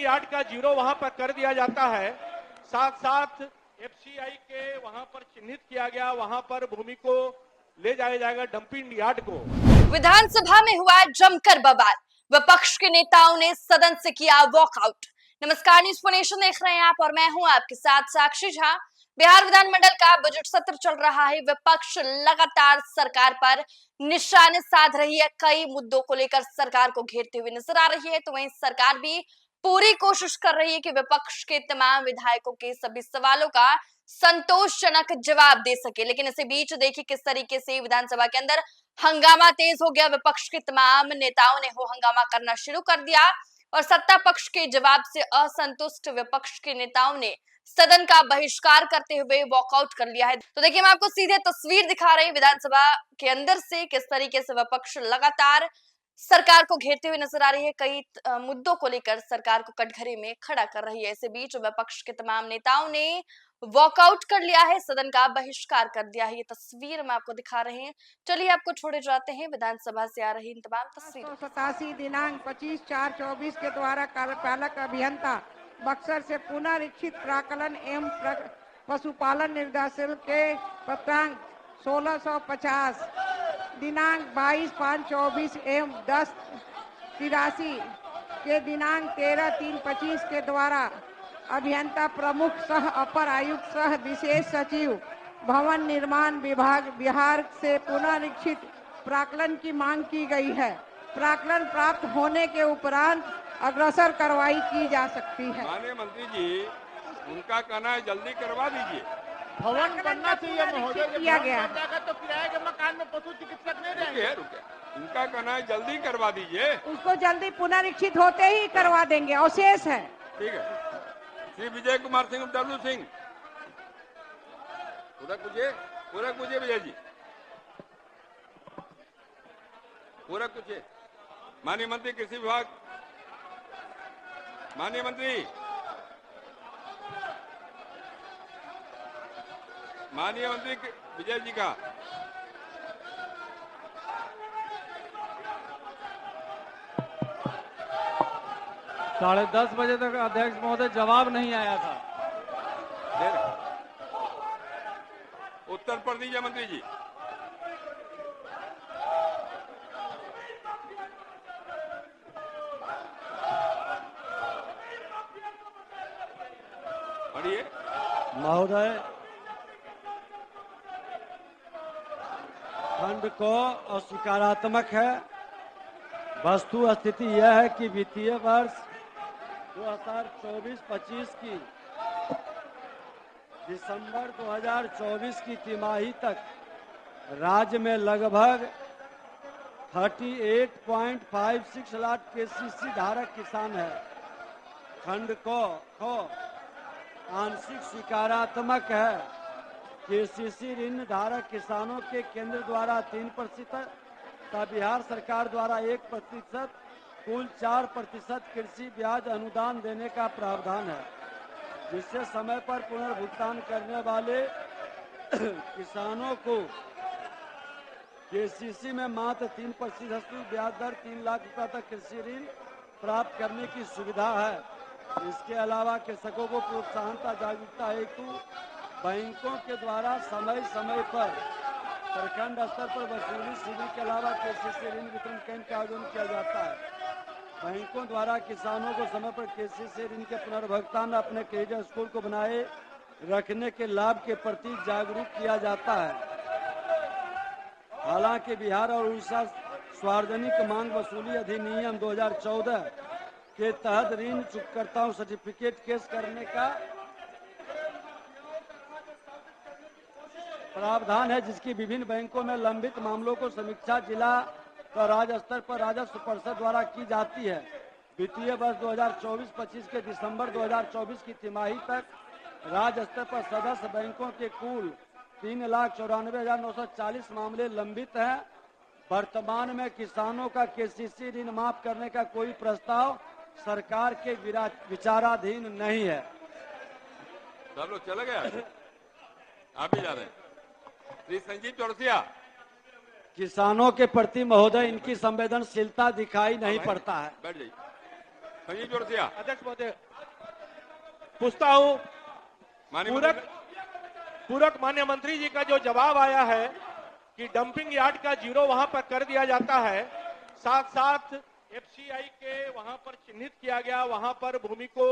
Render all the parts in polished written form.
Yard का zero वहां पर कर दिया जाता है। साथ साथ एफसीआई के वहां पर चिन्हित किया गया, वहां पर भूमि को ले जाया जाएगा डंपिंग यार्ड को। विधानसभा में हुआ जमकर बवाल, विपक्ष के नेताओं ने सदन से किया वॉकआउट। नमस्कार, न्यूज़ फॉर नेशन देख रहे हैं आप और मैं हूं आपके साथ साक्षी झा। बिहार विधानमंडल का बजट सत्र चल रहा है। विपक्ष लगातार सरकार पर निशाने साध रही है, कई मुद्दों को लेकर सरकार को घेरते हुए नजर आ रही है। तो वहीं सरकार भी पूरी कोशिश कर रही है कि विपक्ष के तमाम विधायकों के सभी सवालों का संतोषजनक जवाब दे सके। लेकिन इसी बीच देखिए किस तरीके से विधानसभा के अंदर हंगामा तेज हो गया। विपक्ष के तमाम नेताओं ने हो हंगामा करना शुरू कर दिया और सत्ता पक्ष के जवाब से असंतुष्ट विपक्ष के नेताओं ने सदन का बहिष्कार करते हुए वॉकआउट कर लिया है। तो देखिए, हम आपको सीधे तस्वीर दिखा रहे हैं विधानसभा के अंदर से, किस तरीके से विपक्ष लगातार सरकार को घेरते हुए नजर आ रही है। कई मुद्दों को लेकर सरकार को कटघरे में खड़ा कर रही है। इसी बीच विपक्ष के तमाम नेताओं ने वॉकआउट कर लिया है, सदन का बहिष्कार कर दिया है। ये तस्वीर हम आपको दिखा रहे हैं। चलिए आपको छोड़े जाते हैं विधानसभा से आ रही इन तमाम तस्वीरों। 87 दिनांक 25/4/24 के द्वारा कार्यपालक अभियंता बक्सर से पुनरीक्षित प्राकलन एवं पशुपालन निर्देशालय के पत्रांक 1650 दिनांक 22/5/24 एवं 10/83 के दिनांक 13/3/25 के द्वारा अभियंता प्रमुख सह अपर आयुक्त सह विशेष सचिव भवन निर्माण विभाग बिहार से पुनरीक्षित प्राकलन की मांग की गई है। प्राकलन प्राप्त होने के उपरांत अग्रसर कार्रवाई की जा सकती है। माननीय मंत्री जी, उनका कहना है जल्दी करवा दीजिए। भवन बनना चाहिए महोदय, किया गया तो किराए के मकान में पशु चिकित्सक नहीं रहेंगे। रुके, उनका कहना है जल्दी करवा दीजिए। उसको जल्दी पुनरीक्षित होते ही करवा देंगे, अवशेष है। ठीक है। श्री विजय कुमार सिंह डब्ल्यू सिंह, पूरा पूछिए विजय जी, पूरा पूछिए। माननीय मंत्री कृषि विभाग, माननीय मंत्री विजय जी का। साढ़े 10 बजे तक अध्यक्ष महोदय जवाब नहीं आया था। उत्तर पर दीजिए मंत्री जी। पढ़िए महोदय, खंड को अस्वीकारात्मक है। वस्तु स्थिति यह है कि वित्तीय वर्ष 2024-25 की दिसंबर 2024 की तिमाही तक राज्य में लगभग 38.56 लाख केसीसी धारक किसान है। खंड को आंशिक स्वीकारात्मक है। केसीसी ऋण धारक किसानों के केंद्र द्वारा 3% तथा बिहार सरकार द्वारा 1%, कुल 4% कृषि ब्याज अनुदान देने का प्रावधान है, जिससे समय पर पुनर्भुगतान करने वाले किसानों को केसीसी में मात्र 3% ब्याज दर 3 लाख रुपए तक कृषि ऋण प्राप्त करने की सुविधा है। इसके अलावा कृषकों को प्रोत्साहन तथा जागरूकता हेतु बैंकों के द्वारा समय समय पर प्रखंड स्तर पर वसूली शिविर के अलावा केसीसी ऋण वितरण कैंप का आयोजन किया जाता है। बैंकों द्वारा किसानों को समय पर केसीसी ऋण के पुनर्भुगतान अपने क्रेडिट स्कोर को बनाए रखने के लाभ के प्रति जागरूक किया जाता है। हालांकि बिहार और उड़ीसा सार्वजनिक मांग वसूली अधिनियम 2014 के तहत ऋण चुककर्ताओं सर्टिफिकेट केस करने का प्रावधान है, जिसकी विभिन्न बैंकों में लंबित मामलों को समीक्षा जिला व राज्य स्तर पर राजस्व परिषद द्वारा की जाती है। वित्तीय वर्ष 2024-25 के दिसंबर 2024 की तिमाही तक राज्य स्तर पर सदस्य बैंकों के कुल 3,94,940 मामले लंबित हैं। वर्तमान में किसानों का केसीसी ऋण माफ करने का कोई प्रस्ताव सरकार के विचाराधीन नहीं है। सब लोग चले गए, आप ही जा रहे हैं। श्री संजीव चौरसिया, किसानों के प्रति महोदय इनकी संवेदनशीलता दिखाई नहीं पड़ता है। बैठ जाइए। संजीव जोरसिया, अध्यक्ष महोदय, पूछता हूं, माननीय पूरक माननीय मंत्री जी का जो जवाब आया है कि डंपिंग यार्ड का जीरो वहां पर कर दिया जाता है, साथ साथ एफसीआई के वहां पर चिन्हित किया गया, वहां पर भूमि को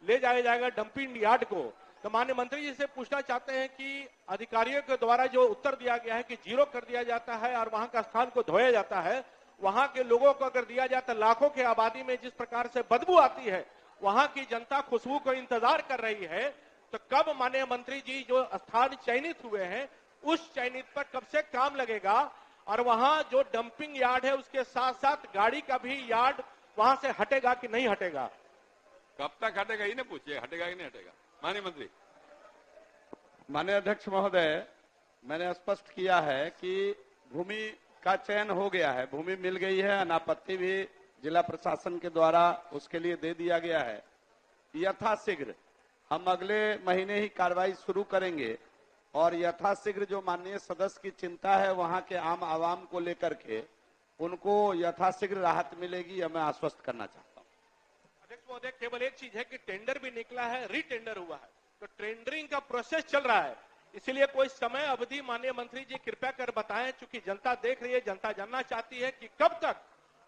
ले जाया जाएगा डंपिंग यार्ड को। तो माननीय मंत्री जी से पूछना चाहते हैं कि अधिकारियों के द्वारा जो उत्तर दिया गया है कि जीरो कर दिया जाता है और वहां का स्थान को धोया जाता है, वहां के लोगों को अगर दिया जाता, लाखों की आबादी में जिस प्रकार से बदबू आती है, वहां की जनता खुशबू को इंतजार कर रही है, तो कब माननीय मंत्री जी जो स्थान चयनित हुए हैं उस चयनित पर कब से काम लगेगा, और वहां जो डंपिंग यार्ड है उसके साथ साथ गाड़ी का भी यार्ड वहां से हटेगा कि नहीं हटेगा? कब तक हटेगा ही ना पूछिए, हटेगा कि नहीं हटेगा। माननीय मंत्री। माननीय अध्यक्ष महोदय, मैंने स्पष्ट किया है कि भूमि का चयन हो गया है, भूमि मिल गई है, अनापत्ति भी जिला प्रशासन के द्वारा उसके लिए दे दिया गया है। यथाशीघ्र हम अगले महीने ही कार्रवाई शुरू करेंगे और यथाशीघ्र जो माननीय सदस्य की चिंता है वहां के आम आवाम को लेकर के उनको यथाशीघ्र राहत मिलेगी, यह मैं आश्वस्त करना चाहता हूं। अध्यक्ष महोदय, केवल एक चीज है कि टेंडर भी निकला है, रीटेंडर हुआ है, तो टेंडरिंग का प्रोसेस चल रहा है, इसलिए कोई समय अवधि माननीय मंत्री जी कृपया कर बताएं, चूंकि जनता देख रही है, जनता जानना चाहती है कि कब तक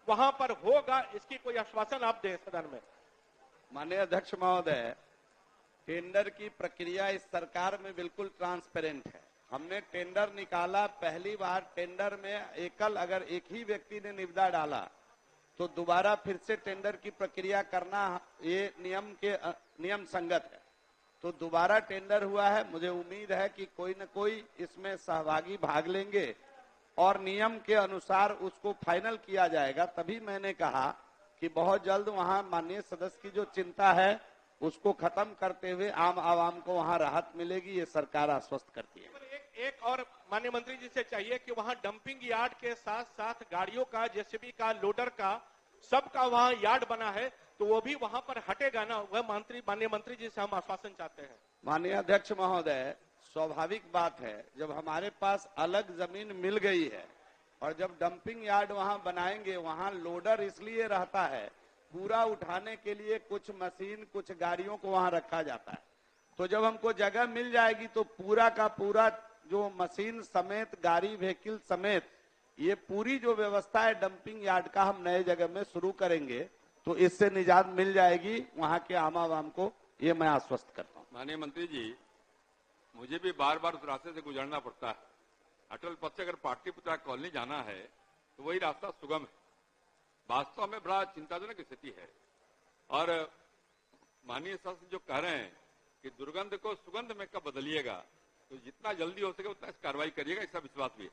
वहां पर होगा, इसकी कोई आश्वासन आप दें सदन में। माननीय अध्यक्ष महोदय, टेंडर की प्रक्रिया इस सरकार में बिल्कुल ट्रांसपेरेंट है। हमने टेंडर निकाला, पहली बार टेंडर में एकल अगर एक ही व्यक्ति ने निविदा डाला तो दोबारा फिर से टेंडर की प्रक्रिया करना ये नियम संगत है। तो दोबारा टेंडर हुआ है, मुझे उम्मीद है कि कोई न कोई इसमें सहभागी भाग लेंगे और नियम के अनुसार उसको फाइनल किया जाएगा। तभी मैंने कहा कि बहुत जल्द वहां माननीय सदस्य की जो चिंता है उसको खत्म करते हुए आम आवाम को वहां राहत मिलेगी, ये सरकार आश्वस्त करती है। एक और माननीय मंत्री जी से चाहिए कि वहां डंपिंग यार्ड के साथ साथ गाड़ियों का, जेसीबी का, लोडर का, सबका वहां यार्ड बना है, तो वो भी वहां पर हटेगा ना? वह माननीय मंत्री जी से हम आश्वासन चाहते हैं। माननीय अध्यक्ष महोदय, स्वाभाविक बात है, जब हमारे पास अलग जमीन मिल गई है और जब डंपिंग यार्ड वहां बनाएंगे, वहां लोडर इसलिए रहता है, पूरा उठाने के लिए कुछ मशीन, कुछ गाड़ियों को वहां रखा जाता है। तो जब हमको जगह मिल जाएगी तो पूरा का पूरा जो मशीन समेत, गाड़ी व्हीकल समेत, ये पूरी जो व्यवस्था है डंपिंग यार्ड का हम नए जगह में शुरू करेंगे, तो इससे निजात मिल जाएगी वहां के आम आवाम को, ये मैं आश्वस्त करता हूँ। माननीय मंत्री जी, मुझे भी बार बार उस रास्ते से गुजरना पड़ता है। अटल पथ से अगर पाटलिपुत्रा कॉलोनी जाना है तो वही रास्ता सुगम है। वास्तव में बड़ा चिंताजनक स्थिति है और माननीय सदस्य जो कह रहे हैं कि दुर्गंध को सुगंध में कब बदलिएगा, तो जितना जल्दी हो सके उतना कार्रवाई करिएगा, इसका विश्वास भी है।